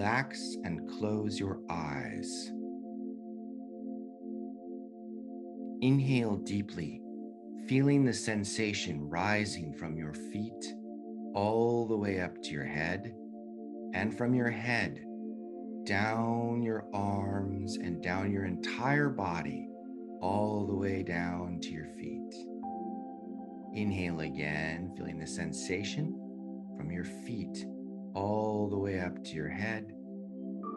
relax and close your eyes. Inhale deeply, feeling the sensation rising from your feet all the way up to your head, and from your head down your arms and down your entire body, all the way down to your feet. Inhale again, feeling the sensation from your feet all the way up to your head,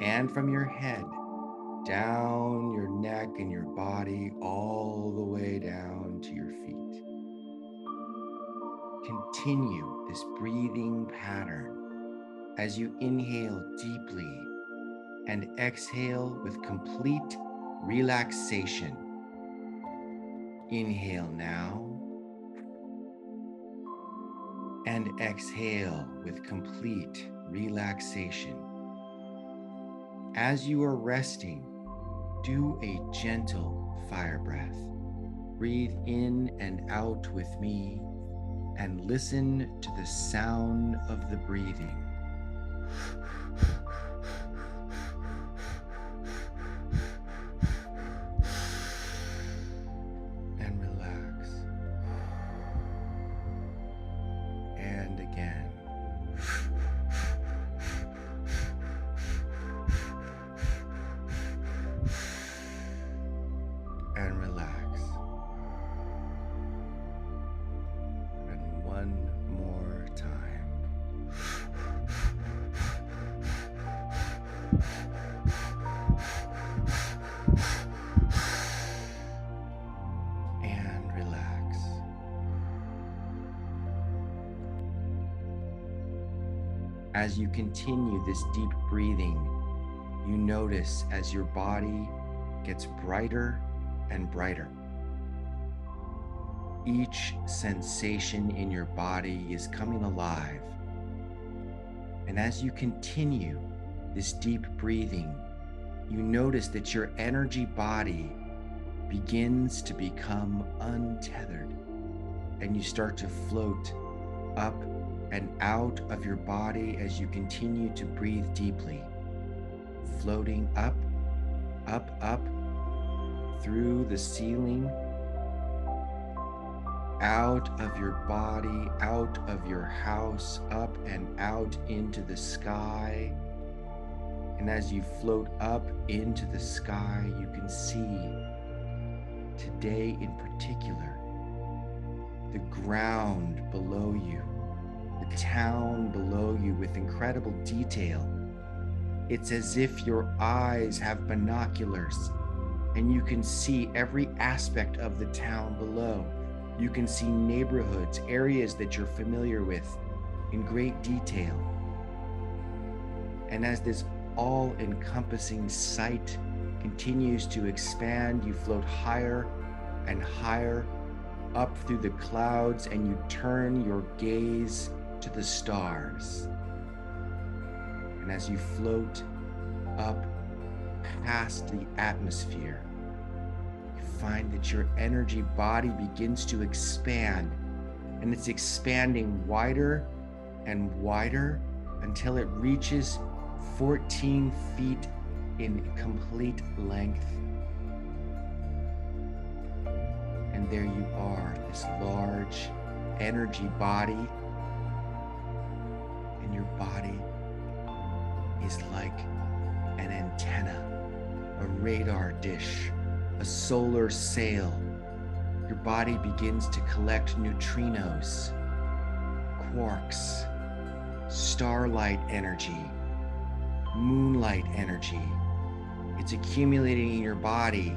and from your head down your neck and your body all the way down to your feet. Continue this breathing pattern as you inhale deeply and exhale with complete relaxation. Inhale now and exhale with complete relaxation. As you are resting, do a gentle fire breath. Breathe in and out with me and listen to the sound of the breathing. And relax. And again. And relax. And one more time. And relax. As you continue this deep breathing, you notice as your body gets brighter and brighter. Each sensation in your body is coming alive. And as you continue this deep breathing, you notice that your energy body begins to become untethered, and you start to float up and out of your body as you continue to breathe deeply, floating up, up, up, through the ceiling, out of your body, out of your house, up and out into the sky. And as you float up into the sky, you can see today in particular, the ground below you, the town below you with incredible detail. It's as if your eyes have binoculars and you can see every aspect of the town below. You can see neighborhoods, areas that you're familiar with in great detail. And as this all-encompassing sight continues to expand, you float higher and higher up through the clouds, and you turn your gaze to the stars. And as you float up past the atmosphere, you find that your energy body begins to expand, and it's expanding wider and wider until it reaches 14 feet in complete length. And there you are, this large energy body, and your body is like an antenna, a radar dish, a solar sail. Your body begins to collect neutrinos, quarks, starlight energy, moonlight energy. It's accumulating in your body,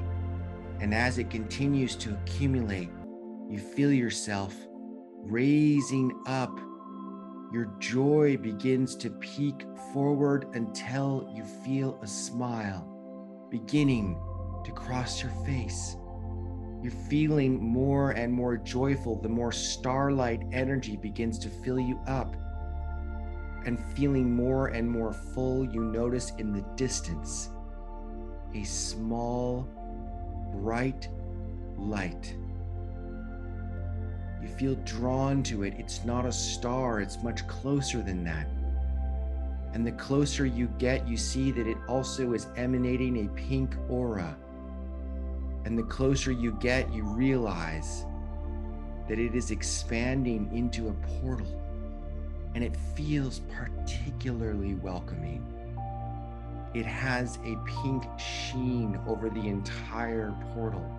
and as it continues to accumulate, you feel yourself raising up. Your joy begins to peak forward until you feel a smile beginning to cross your face. You're feeling more and more joyful the more starlight energy begins to fill you up. And feeling more and more full, you notice in the distance a small, bright light. You feel drawn to it. It's not a star, it's much closer than that. And the closer you get, you see that it also is emanating a pink aura. And the closer you get, you realize that it is expanding into a portal, and it feels particularly welcoming. It has a pink sheen over the entire portal.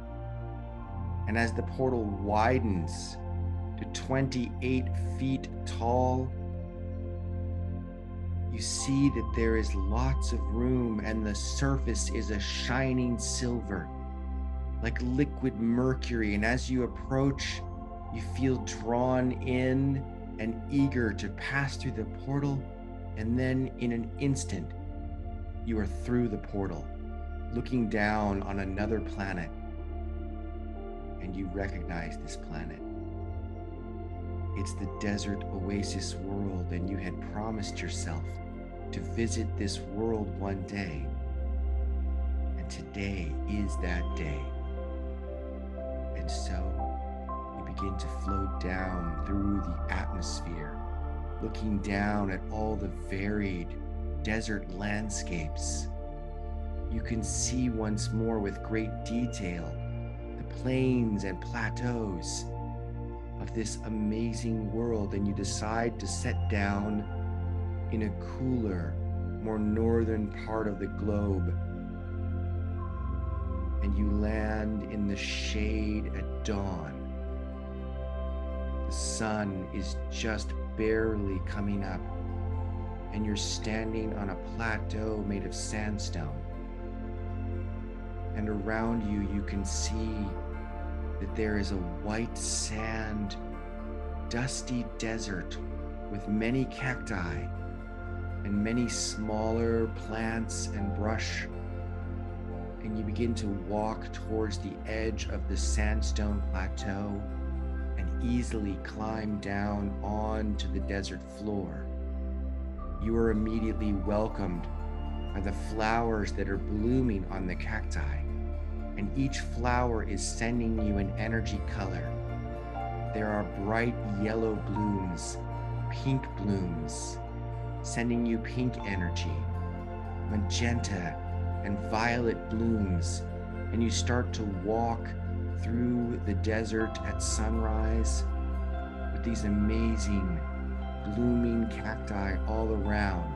And as the portal widens to 28 feet tall, you see that there is lots of room, and the surface is a shining silver, like liquid mercury. And as you approach, you feel drawn in and eager to pass through the portal. And then in an instant, you are through the portal, looking down on another planet. And you recognize this planet. It's the desert oasis world, and you had promised yourself to visit this world one day. And today is that day. And so you begin to float down through the atmosphere, looking down at all the varied desert landscapes. You can see once more with great detail the plains and plateaus of this amazing world, and you decide to set down in a cooler, more northern part of the globe. And you land in the shade at dawn. The sun is just barely coming up, and you're standing on a plateau made of sandstone. And around you, you can see that there is a white sand, dusty desert with many cacti and many smaller plants and brush. And you begin to walk towards the edge of the sandstone plateau and easily climb down onto the desert floor. You are immediately welcomed by the flowers that are blooming on the cacti. And each flower is sending you an energy color. There are bright yellow blooms, pink blooms, sending you pink energy, magenta and violet blooms. And you start to walk through the desert at sunrise with these amazing blooming cacti all around.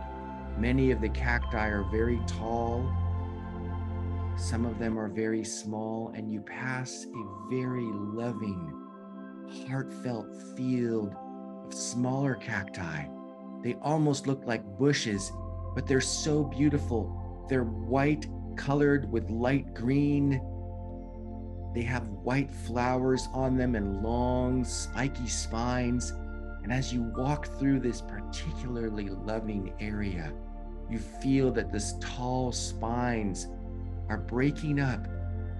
Many of the cacti are very tall. Some of them are very small, and you pass a very loving, heartfelt field of smaller cacti. They almost look like bushes, but they're so beautiful. They're white colored with light green. They have white flowers on them and long, spiky spines. And as you walk through this particularly loving area, you feel that these tall spines are breaking up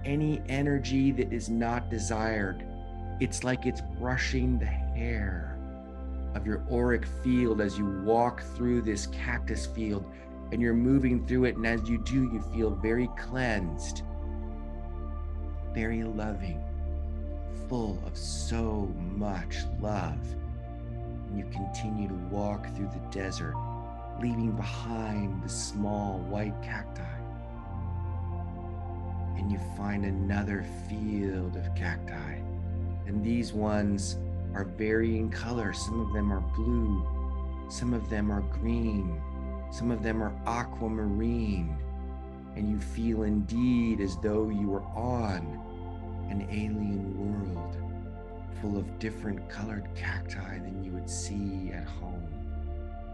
any energy that is not desired. It's like it's brushing the hair of your auric field as you walk through this cactus field, and you're moving through it. And as you do, you feel very cleansed, very loving, full of so much love. And you continue to walk through the desert, leaving behind the small white cacti. And you find another field of cacti. And these ones are varying colors. Some of them are blue, some of them are green, some of them are aquamarine. And you feel indeed as though you were on an alien world full of different colored cacti than you would see at home.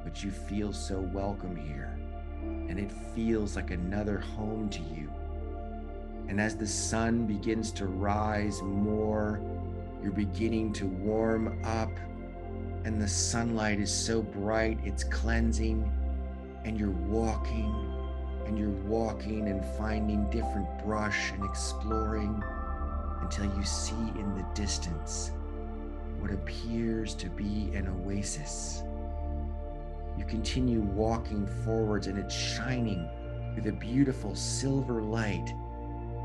But you feel so welcome here, and it feels like another home to you. And as the sun begins to rise more, you're beginning to warm up, and the sunlight is so bright, it's cleansing, and you're walking and finding different brush and exploring until you see in the distance what appears to be an oasis. You continue walking forwards, and it's shining with a beautiful silver light.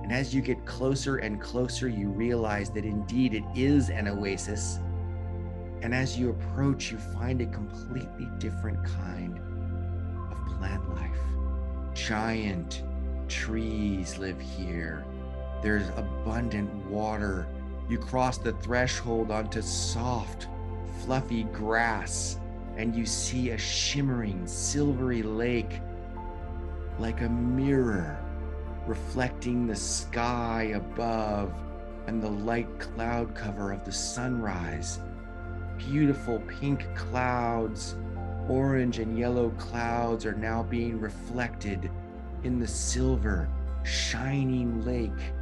And as you get closer and closer, you realize that indeed it is an oasis. And as you approach, you find a completely different kind plant life. Giant trees live here. There's abundant water. You cross the threshold onto soft, fluffy grass, and you see a shimmering, silvery lake like a mirror reflecting the sky above and the light cloud cover of the sunrise. Beautiful pink clouds, orange and yellow clouds are now being reflected in the silver, shining lake.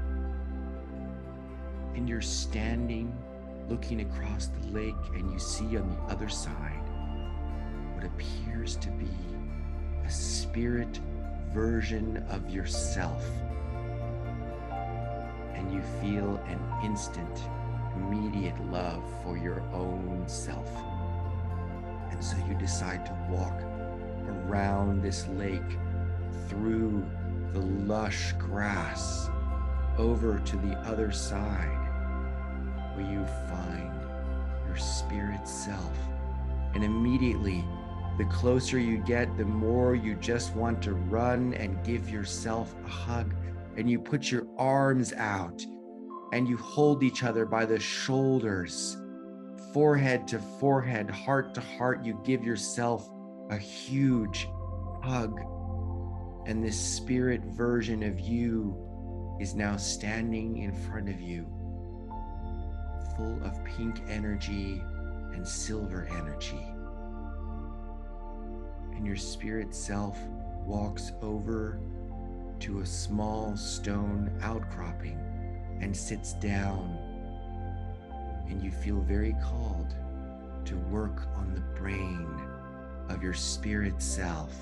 And you're standing, looking across the lake, and you see on the other side what appears to be a spirit version of yourself. And you feel an instant, immediate love for your own self. And so you decide to walk around this lake, through the lush grass, over to the other side, where you find your spirit self. And immediately, the closer you get, the more you just want to run and give yourself a hug. And you put your arms out and you hold each other by the shoulders, forehead to forehead, heart to heart. You give yourself a huge hug. And this spirit version of you is now standing in front of you, full of pink energy and silver energy. And your spirit self walks over to a small stone outcropping and sits down. And you feel very called to work on the brain of your spirit self.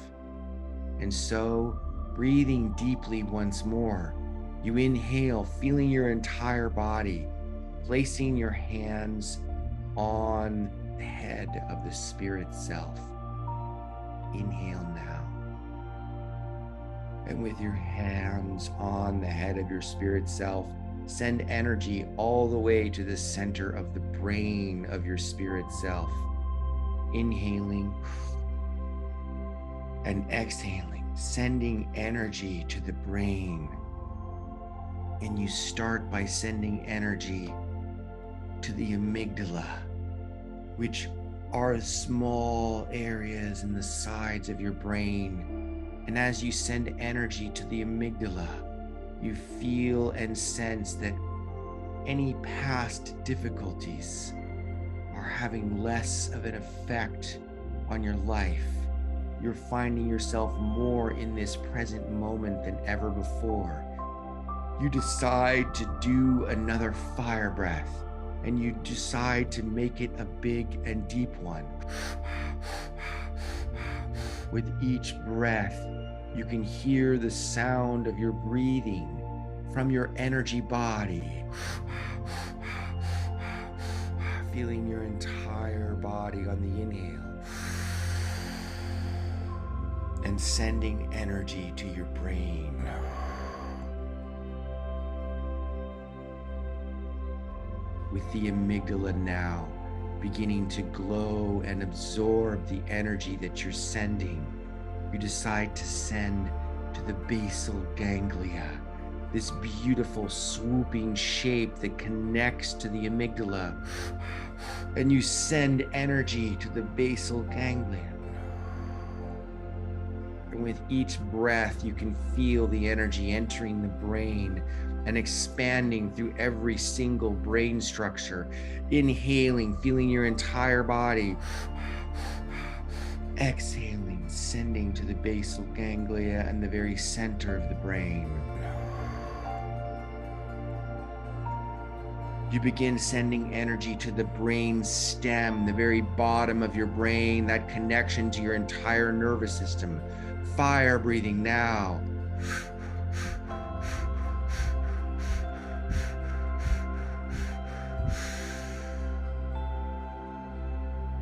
And so, breathing deeply once more, you inhale, feeling your entire body, placing your hands on the head of the spirit self. Inhale now. And with your hands on the head of your spirit self, send energy all the way to the center of the brain of your spirit self. Inhaling and exhaling, sending energy to the brain. And you start by sending energy to the amygdala, which are small areas in the sides of your brain. And as you send energy to the amygdala, you feel and sense that any past difficulties are having less of an effect on your life. You're finding yourself more in this present moment than ever before. You decide to do another fire breath, and you decide to make it a big and deep one. With each breath, you can hear the sound of your breathing from your energy body, feeling your entire body on the inhale, and sending energy to your brain. With the amygdala now beginning to glow and absorb the energy that you're sending, you decide to send to the basal ganglia, this beautiful swooping shape that connects to the amygdala. And you send energy to the basal ganglia. And with each breath, you can feel the energy entering the brain and expanding through every single brain structure. Inhaling, feeling your entire body. Exhaling, sending to the basal ganglia and the very center of the brain. You begin sending energy to the brain stem, the very bottom of your brain, that connection to your entire nervous system. Fire breathing now.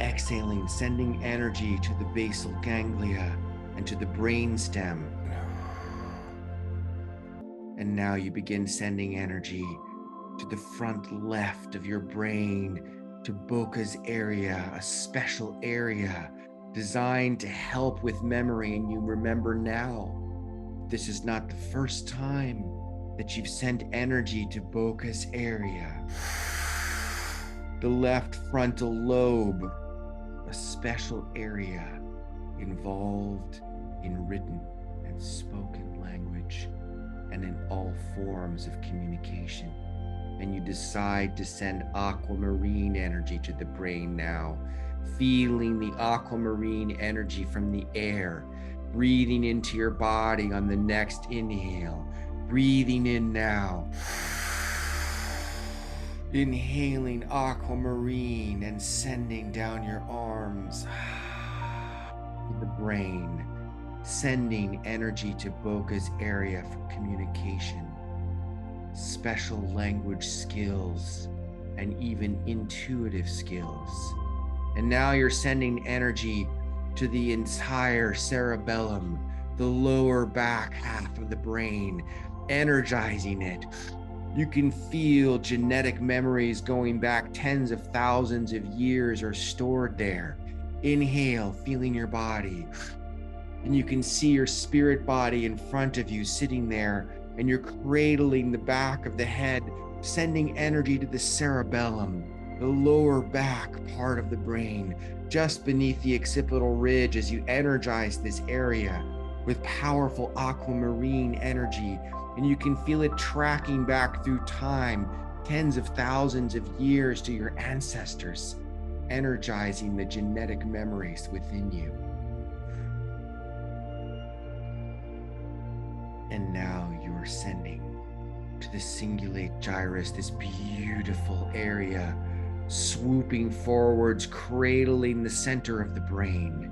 Exhaling, sending energy to the basal ganglia and to the brain stem. And now you begin sending energy to the front left of your brain, to Boca's area, a special area designed to help with memory. And you remember now, this is not the first time that you've sent energy to Boca's area. The left frontal lobe, a special area involved in written and spoken language and in all forms of communication. And you decide to send aquamarine energy to the brain now, feeling the aquamarine energy from the air, breathing into your body on the next inhale, breathing in now, inhaling aquamarine and sending down your arms to the brain, sending energy to Boca's area for communication, special language skills, and even intuitive skills. And now you're sending energy to the entire cerebellum, the lower back half of the brain, energizing it. You can feel genetic memories going back tens of thousands of years are stored there. Inhale, feeling your body. And you can see your spirit body in front of you sitting there, and you're cradling the back of the head, sending energy to the cerebellum, the lower back part of the brain, just beneath the occipital ridge, as you energize this area with powerful aquamarine energy. And you can feel it tracking back through time, tens of thousands of years to your ancestors, energizing the genetic memories within you. And now you are sending to the cingulate gyrus, this beautiful area, swooping forwards, cradling the center of the brain,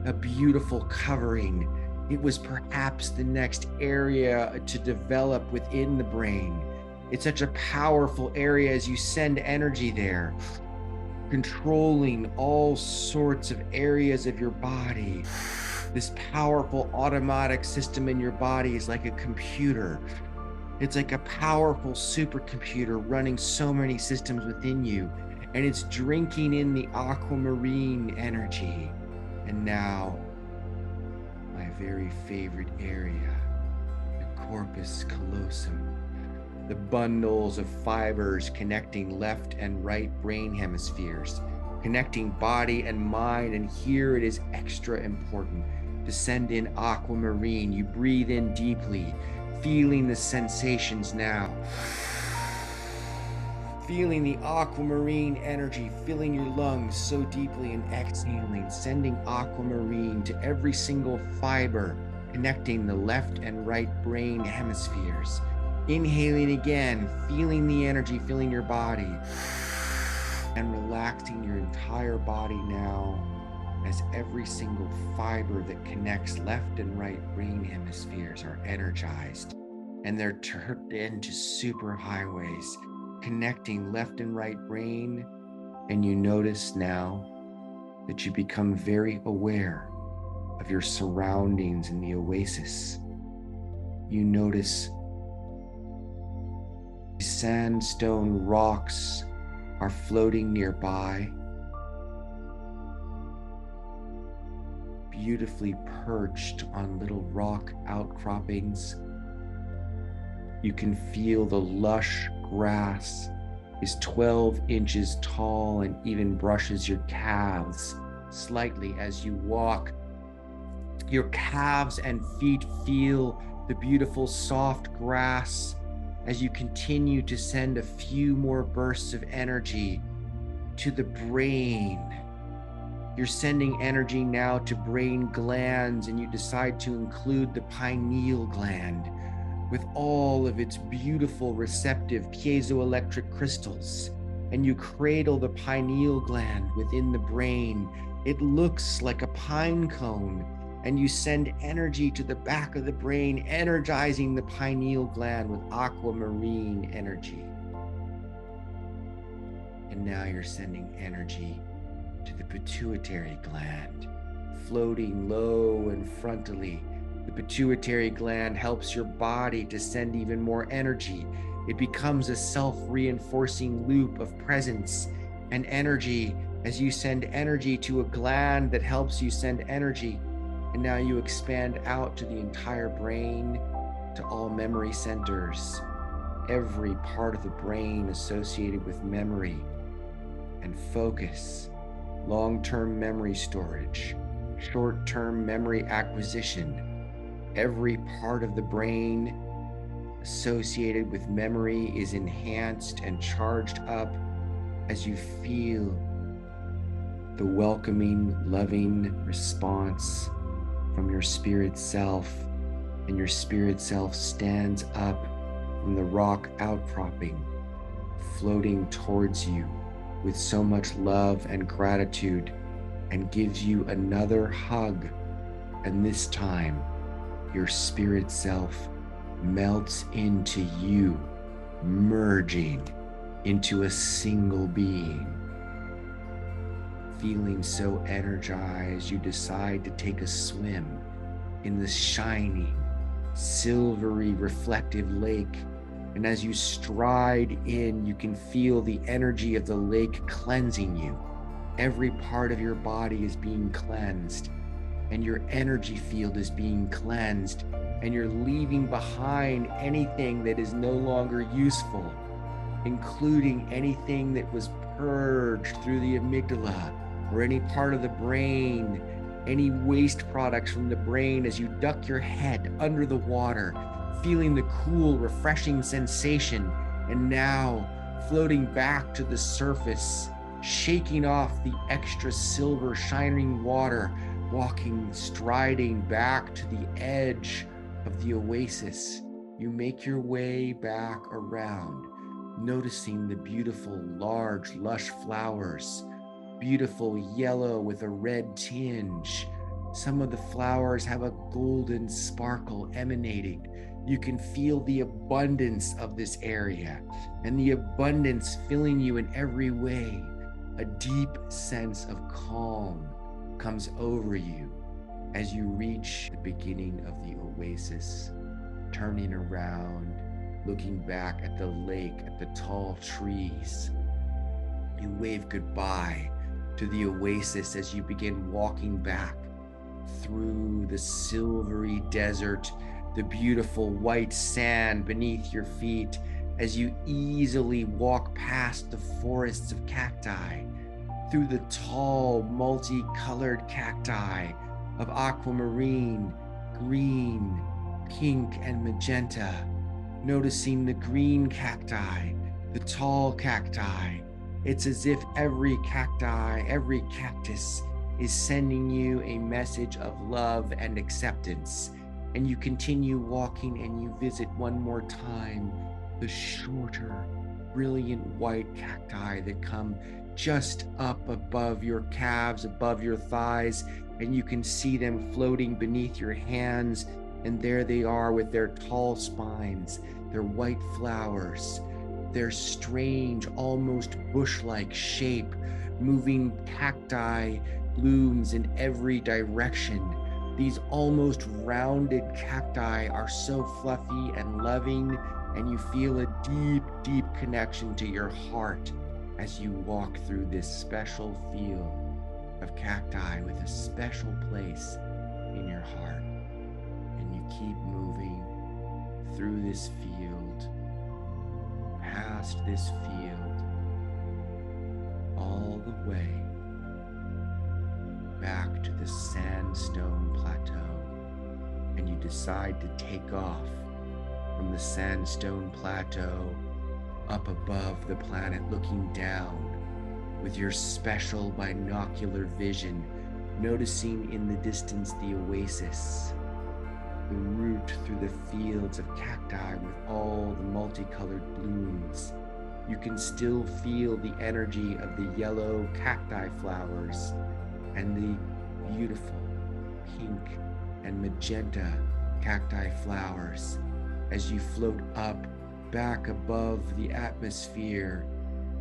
a beautiful covering. It was perhaps the next area to develop within the brain. It's such a powerful area as you send energy there, controlling all sorts of areas of your body. This powerful automatic system in your body is like a computer. It's like a powerful supercomputer running so many systems within you, and it's drinking in the aquamarine energy. And now, my very favorite area, the corpus callosum, the bundles of fibers connecting left and right brain hemispheres, connecting body and mind. And here it is extra important to send in aquamarine. You breathe in deeply, feeling the sensations now. Feeling the aquamarine energy filling your lungs so deeply, and exhaling, sending aquamarine to every single fiber, connecting the left and right brain hemispheres. Inhaling again, feeling the energy filling your body, and relaxing your entire body now as every single fiber that connects left and right brain hemispheres are energized, and they're turned into superhighways connecting left and right brain. And you notice now that you become very aware of your surroundings in the oasis. You notice sandstone rocks are floating nearby, beautifully perched on little rock outcroppings. You can feel the lush grass is 12 inches tall and even brushes your calves slightly as you walk. Your calves and feet feel the beautiful soft grass as you continue to send a few more bursts of energy to the brain. You're sending energy now to brain glands, and you decide to include the pineal gland with all of its beautiful receptive piezoelectric crystals. And you cradle the pineal gland within the brain. It looks like a pine cone, and you send energy to the back of the brain, energizing the pineal gland with aquamarine energy. And now you're sending energy to the pituitary gland, floating low and frontally. The pituitary gland helps your body to send even more energy. It becomes a self-reinforcing loop of presence and energy as you send energy to a gland that helps you send energy. And now you expand out to the entire brain, to all memory centers, every part of the brain associated with memory and focus, long-term memory storage, short-term memory acquisition. Every part of the brain associated with memory is enhanced and charged up as you feel the welcoming, loving response from your spirit self. And your spirit self stands up from the rock outcropping, floating towards you with so much love and gratitude, and gives you another hug. And this time, your spirit self melts into you, merging into a single being. Feeling so energized, you decide to take a swim in the shining, silvery, reflective lake. And as you stride in, you can feel the energy of the lake cleansing you. Every part of your body is being cleansed, and your energy field is being cleansed, and you're leaving behind anything that is no longer useful, including anything that was purged through the amygdala or any part of the brain, any waste products from the brain. As you duck your head under the water, feeling the cool, refreshing sensation, and now floating back to the surface, shaking off the extra silver shining water, striding back to the edge of the oasis. You make your way back around, noticing the beautiful, large, lush flowers, beautiful yellow with a red tinge. Some of the flowers have a golden sparkle emanating. You can feel the abundance of this area, and the abundance filling you in every way. A deep sense of calm comes over you as you reach the beginning of the oasis, turning around, looking back at the lake, at the tall trees. You wave goodbye to the oasis as you begin walking back through the silvery desert, the beautiful white sand beneath your feet, as you easily walk past the forests of cacti, through the tall, multicolored cacti of aquamarine, green, pink, and magenta, noticing the green cacti, the tall cacti. It's as if every cacti, every cactus is sending you a message of love and acceptance. And you continue walking, and you visit one more time the shorter, brilliant white cacti that come just up above your calves, above your thighs, and you can see them floating beneath your hands. And there they are with their tall spines, their white flowers, their strange, almost bush-like shape, moving cacti blooms in every direction. These almost rounded cacti are so fluffy and loving, and you feel a deep, deep connection to your heart as you walk through this special field of cacti with a special place in your heart. And you keep moving through this field, past this field, all the way back to the sandstone plateau. And you decide to take off from the sandstone plateau up above the planet, looking down with your special binocular vision, noticing in the distance the oasis, the route through the fields of cacti with all the multicolored blooms. You can still feel the energy of the yellow cacti flowers and the beautiful pink and magenta cacti flowers as you float up back above the atmosphere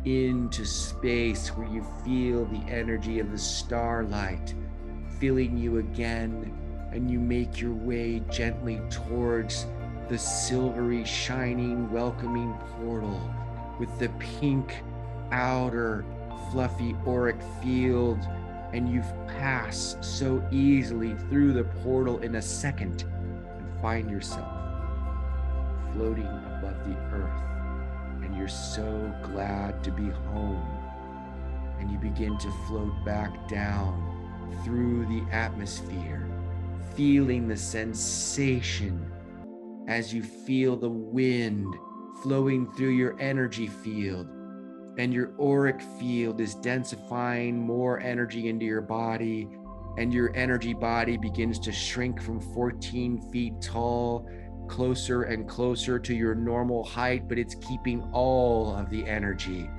into space, where you feel the energy of the starlight filling you again, and you make your way gently towards the silvery, shining, welcoming portal with the pink outer fluffy auric field, and you pass so easily through the portal in a second and find yourself floating above the earth. And you're so glad to be home. And you begin to float back down through the atmosphere, feeling the sensation as you feel the wind flowing through your energy field. And your auric field is densifying more energy into your body, and your energy body begins to shrink from 14 feet tall closer and closer to your normal height, but it's keeping all of the energy.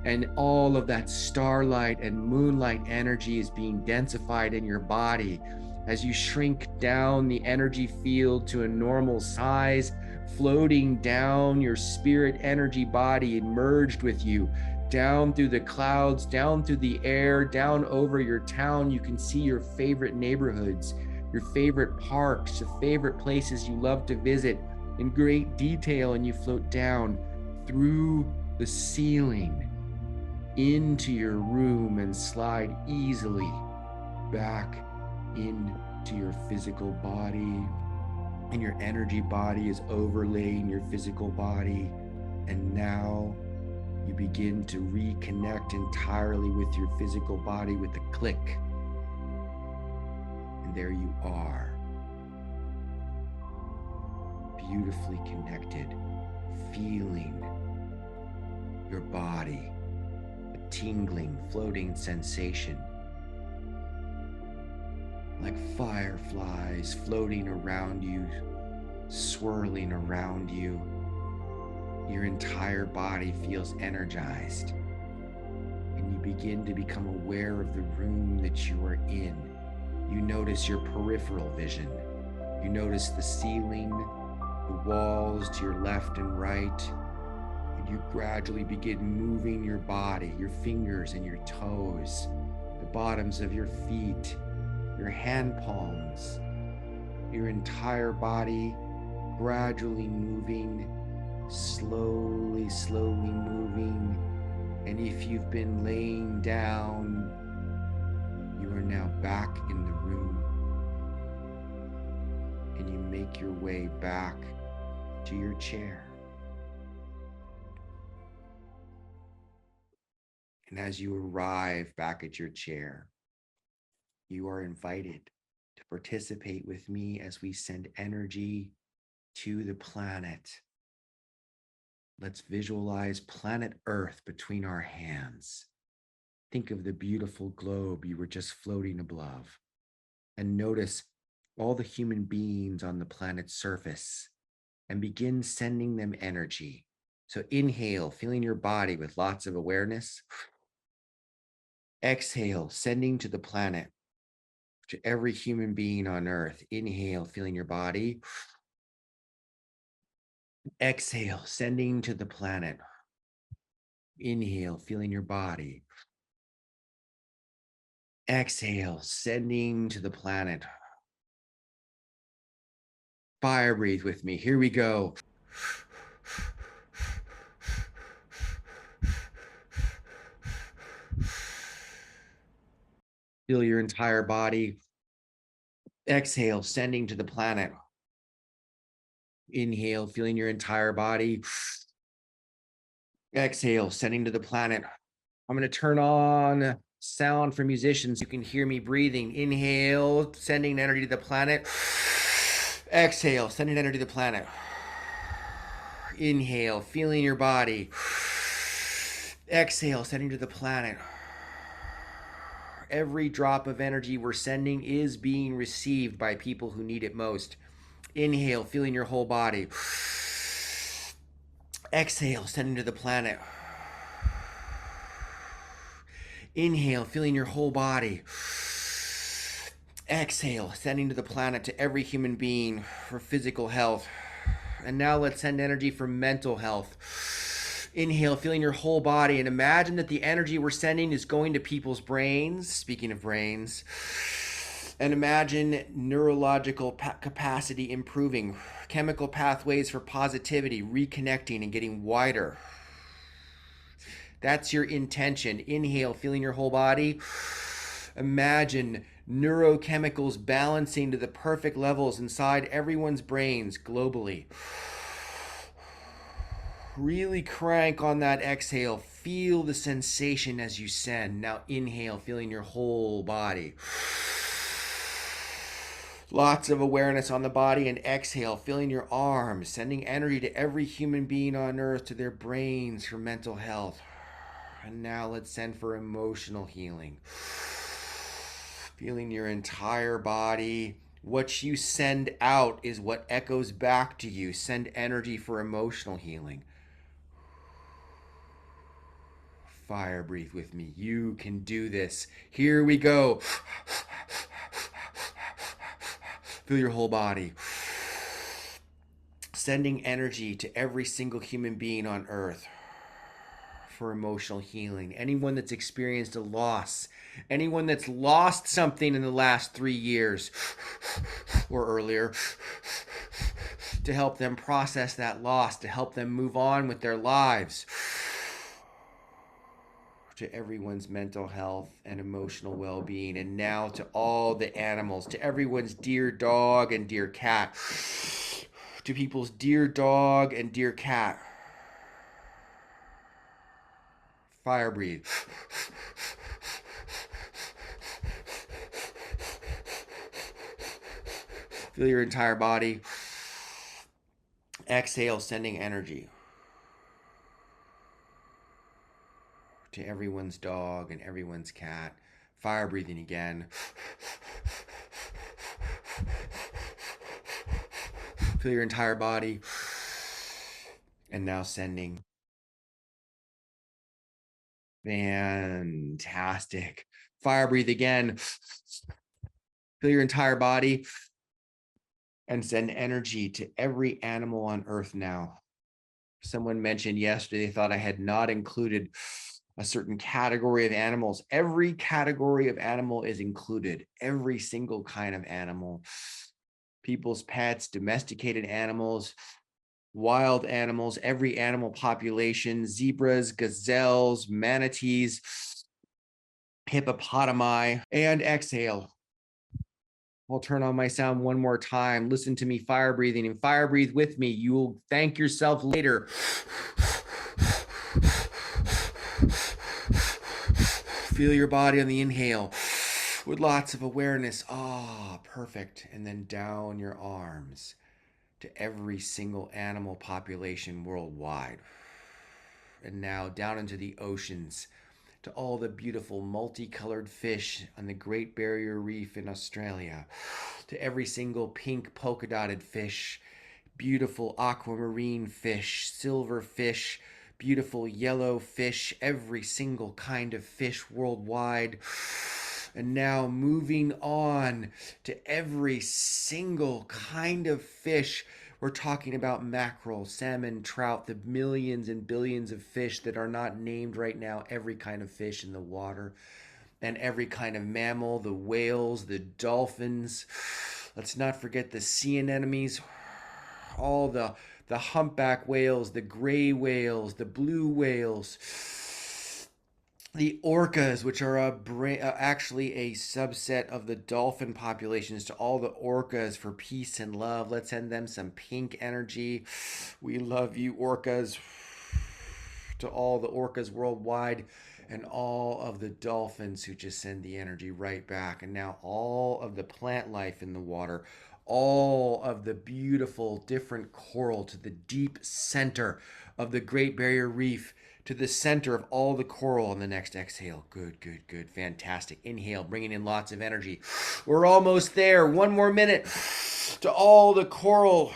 And all of that starlight and moonlight energy is being densified in your body as you shrink down the energy field to a normal size, floating down your spirit energy body merged with you, down through the clouds, down through the air, down over your town. You can see your favorite neighborhoods, your favorite parks, the favorite places you love to visit in great detail, and you float down through the ceiling into your room and slide easily back into your physical body. And your energy body is overlaying your physical body. And now you begin to reconnect entirely with your physical body with a click. And there you are, beautifully connected, feeling your body, a tingling, floating sensation, like fireflies floating around you, swirling around you. Your entire body feels energized, and you begin to become aware of the room that you are in. You notice your peripheral vision. You notice the ceiling, the walls to your left and right, and you gradually begin moving your body, your fingers and your toes, the bottoms of your feet, your hand palms, your entire body gradually moving, slowly moving. And if you've been laying down, you are now back in the room, and you make your way back to your chair. And as you arrive back at your chair, you are invited to participate with me as we send energy to the planet. Let's visualize planet Earth between our hands. Think of the beautiful globe you were just floating above, and notice all the human beings on the planet's surface, and begin sending them energy. So inhale, feeling your body with lots of awareness. Exhale, sending to the planet, to every human being on Earth. Inhale, feeling your body. Exhale, sending to the planet. Inhale, feeling your body. Exhale, sending to the planet. Fire breathe with me. Here we go. Feel your entire body. Exhale, sending to the planet. Inhale, feeling your entire body. Exhale, sending to the planet. I'm going to turn on sound for musicians. You can hear me breathing. Inhale, sending energy to the planet. Exhale, sending energy to the planet. Inhale, feeling your body. Exhale, sending to the planet. Every drop of energy we're sending is being received by people who need it most. Inhale, feeling your whole body. Exhale, sending to the planet. Inhale, feeling your whole body. Exhale, sending to the planet, to every human being for physical health. And now let's send energy for mental health. Inhale, feeling your whole body, and imagine that the energy we're sending is going to people's brains. Speaking of brains, and imagine neurological capacity improving, chemical pathways for positivity reconnecting and getting wider. That's your intention. Inhale, feeling your whole body. Imagine neurochemicals balancing to the perfect levels inside everyone's brains globally. Really crank on that exhale. Feel the sensation as you send. Now inhale, feeling your whole body. Lots of awareness on the body. And exhale, feeling your arms, sending energy to every human being on earth, to their brains for mental health. And now let's send for emotional healing. Feeling your entire body. What you send out is what echoes back to you. Send energy for emotional healing. Fire breathe with me. You can do this. Here we go. Feel your whole body. Sending energy to every single human being on earth for emotional healing. Anyone that's experienced a loss, anyone that's lost something in the last 3 years or earlier, to help them process that loss, to help them move on with their lives. To everyone's mental health and emotional well-being. And now to all the animals, to everyone's dear dog and dear cat, to people's dear dog and dear cat. Fire breathe. Feel your entire body. Exhale, sending energy to everyone's dog and everyone's cat. Fire breathing again. Feel your entire body. And now sending. Fantastic. Fire breathe again. Feel your entire body. And send energy to every animal on earth now. Someone mentioned yesterday they thought I had not included a certain category of animals. Every category of animal is included. Every single kind of animal. People's pets, domesticated animals, wild animals, every animal population, zebras, gazelles, manatees, hippopotami. And exhale. I'll turn on my sound one more time. Listen to me fire breathing, and fire breathe with me. You will thank yourself later. Feel your body on the inhale with lots of awareness. Ah, perfect. And then down your arms to every single animal population worldwide. And now down into the oceans, to all the beautiful multicolored fish on the Great Barrier Reef in Australia, to every single pink polka dotted fish, beautiful aquamarine fish, silver fish, beautiful yellow fish, every single kind of fish worldwide. And now moving on to every single kind of fish. We're talking about mackerel, salmon, trout, the millions and billions of fish that are not named right now, every kind of fish in the water, and every kind of mammal, the whales, the dolphins. Let's not forget the sea anemones, all the humpback whales, the gray whales, the blue whales, the orcas, which are actually a subset of the dolphin populations. To all the orcas for peace and love, let's send them some pink energy. We love you, orcas. To all the orcas worldwide, and all of the dolphins who just send the energy right back. And now all of the plant life in the water, all of the beautiful different coral, to the deep center of the Great Barrier Reef, to the center of all the coral on the next exhale. Good, good, good. Fantastic. Inhale, bringing in lots of energy. We're almost there. One more minute. To all the coral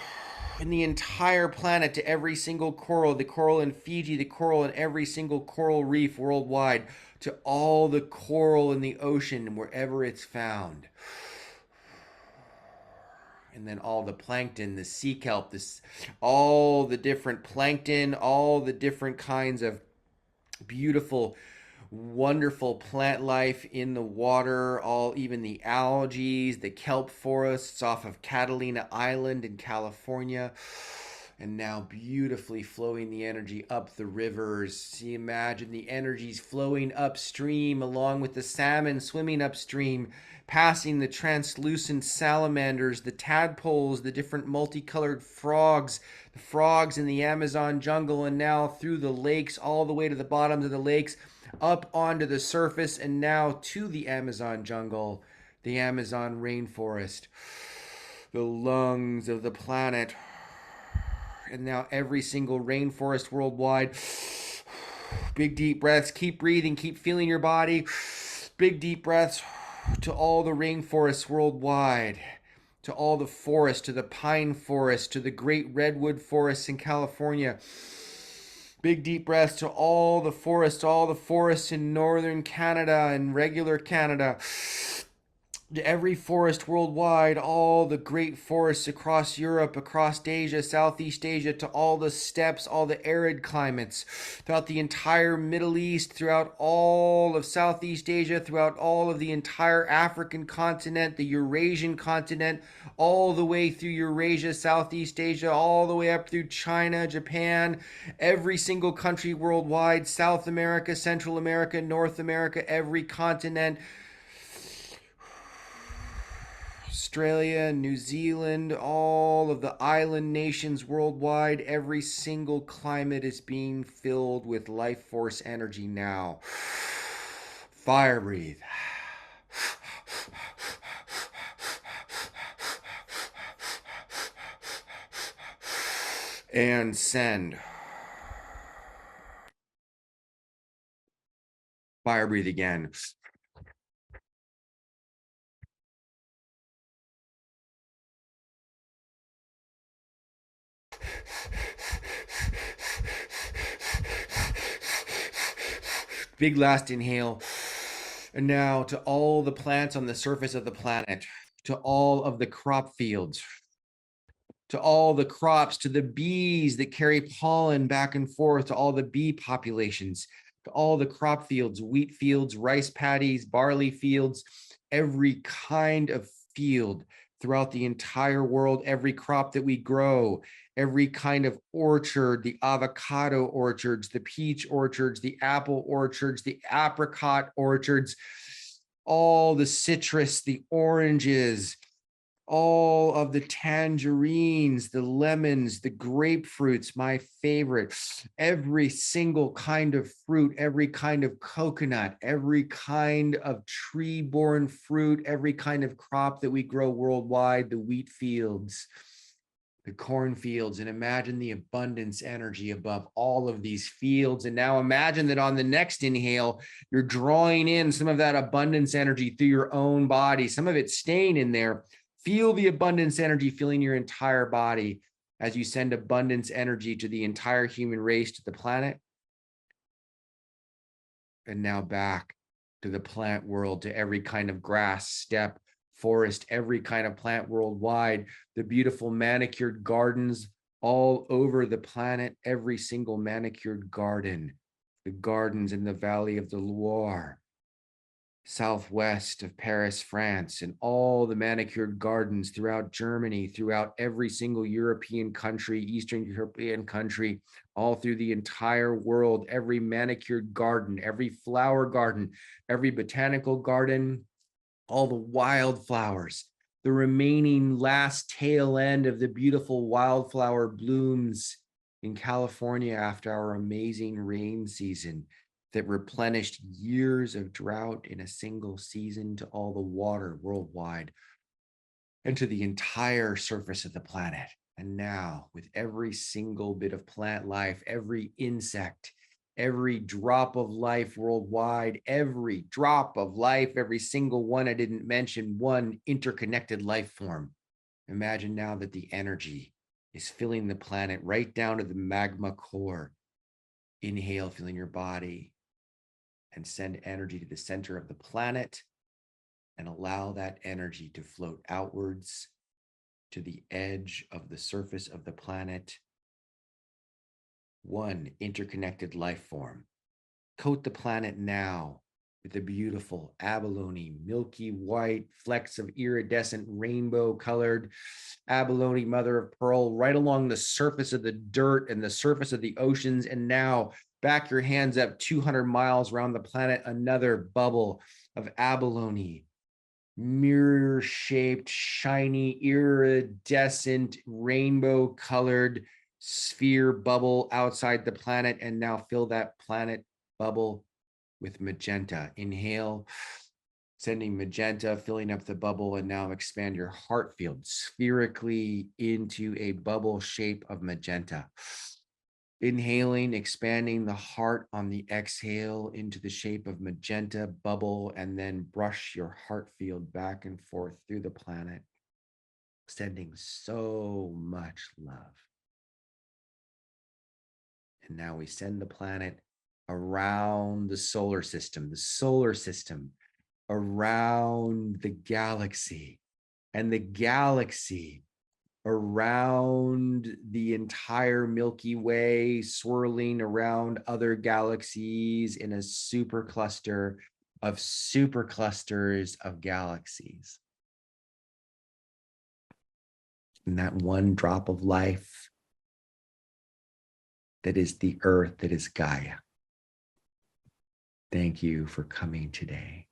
in the entire planet, to every single coral, the coral in Fiji, the coral in every single coral reef worldwide, to all the coral in the ocean, wherever it's found. And then all the plankton, the sea kelp, all the different plankton, all the different kinds of beautiful, wonderful plant life in the water, even the algae, the kelp forests off of Catalina Island in California. And now beautifully flowing the energy up the rivers. See, imagine the energies flowing upstream along with the salmon swimming upstream, passing the translucent salamanders, the tadpoles, the different multicolored frogs, the frogs in the Amazon jungle, and now through the lakes, all the way to the bottoms of the lakes, up onto the surface, and now to the Amazon jungle, the Amazon rainforest, the lungs of the planet. And now every single rainforest worldwide. Big deep breaths. Keep breathing. Keep feeling your body. Big deep breaths to all the rainforests worldwide, to all the forests, to the pine forest, to the great redwood forests in California. Big deep breaths to all the forests in northern Canada and regular Canada, to every forest worldwide, all the great forests across Europe, across Asia, Southeast Asia, to all the steppes, all the arid climates, throughout the entire Middle East, throughout all of Southeast Asia, throughout all of the entire African continent, the Eurasian continent, all the way through Eurasia, Southeast Asia, all the way up through China, Japan, every single country worldwide, South America, Central America, North America, every continent, Australia, New Zealand, all of the island nations worldwide, every single climate is being filled with life force energy now. Fire breathe. And send. Fire breathe again. Big last inhale. And now to all the plants on the surface of the planet, to all of the crop fields, to all the crops, to the bees that carry pollen back and forth, to all the bee populations, to all the crop fields, wheat fields, rice paddies, barley fields, every kind of field throughout the entire world, every crop that we grow, every kind of orchard, the avocado orchards, the peach orchards, the apple orchards, the apricot orchards, all the citrus, the oranges, all of the tangerines, the lemons, the grapefruits, my favorite, every single kind of fruit, every kind of coconut, every kind of tree-borne fruit, every kind of crop that we grow worldwide, the wheat fields, the cornfields, and imagine the abundance energy above all of these fields. And now imagine that on the next inhale, you're drawing in some of that abundance energy through your own body, some of it staying in there. Feel the abundance energy filling your entire body as you send abundance energy to the entire human race, to the planet. And now back to the plant world, to every kind of grass, steppe, forest, every kind of plant worldwide, the beautiful manicured gardens all over the planet, every single manicured garden, the gardens in the valley of the Loire, southwest of Paris, France, and all the manicured gardens throughout Germany, throughout every single European country, Eastern European country, all through the entire world, every manicured garden, every flower garden, every botanical garden, all the wildflowers, the remaining last tail end of the beautiful wildflower blooms in California after our amazing rain season that replenished years of drought in a single season, to all the water worldwide and to the entire surface of the planet. And now, with every single bit of plant life, every insect, every drop of life worldwide, every drop of life, every single one I didn't mention, one interconnected life form. Imagine now that the energy is filling the planet right down to the magma core. Inhale, feeling your body, and send energy to the center of the planet, and allow that energy to float outwards to the edge of the surface of the planet. One interconnected life form. Coat the planet now with the beautiful abalone, milky white flecks of iridescent rainbow colored abalone, mother of pearl, right along the surface of the dirt and the surface of the oceans. And now back your hands up 200 miles around the planet, another bubble of abalone, mirror shaped, shiny, iridescent, rainbow colored sphere bubble outside the planet. And now fill that planet bubble with magenta. Inhale, sending magenta, filling up the bubble, and now expand your heart field spherically into a bubble shape of magenta. Inhaling, expanding the heart on the exhale into the shape of magenta bubble, and then brush your heart field back and forth through the planet, sending so much love. And now we send the planet around the solar system around the galaxy, and the galaxy around the entire Milky Way, swirling around other galaxies in a supercluster of superclusters of galaxies. And that one drop of life that is the earth, that is Gaia. Thank you for coming today.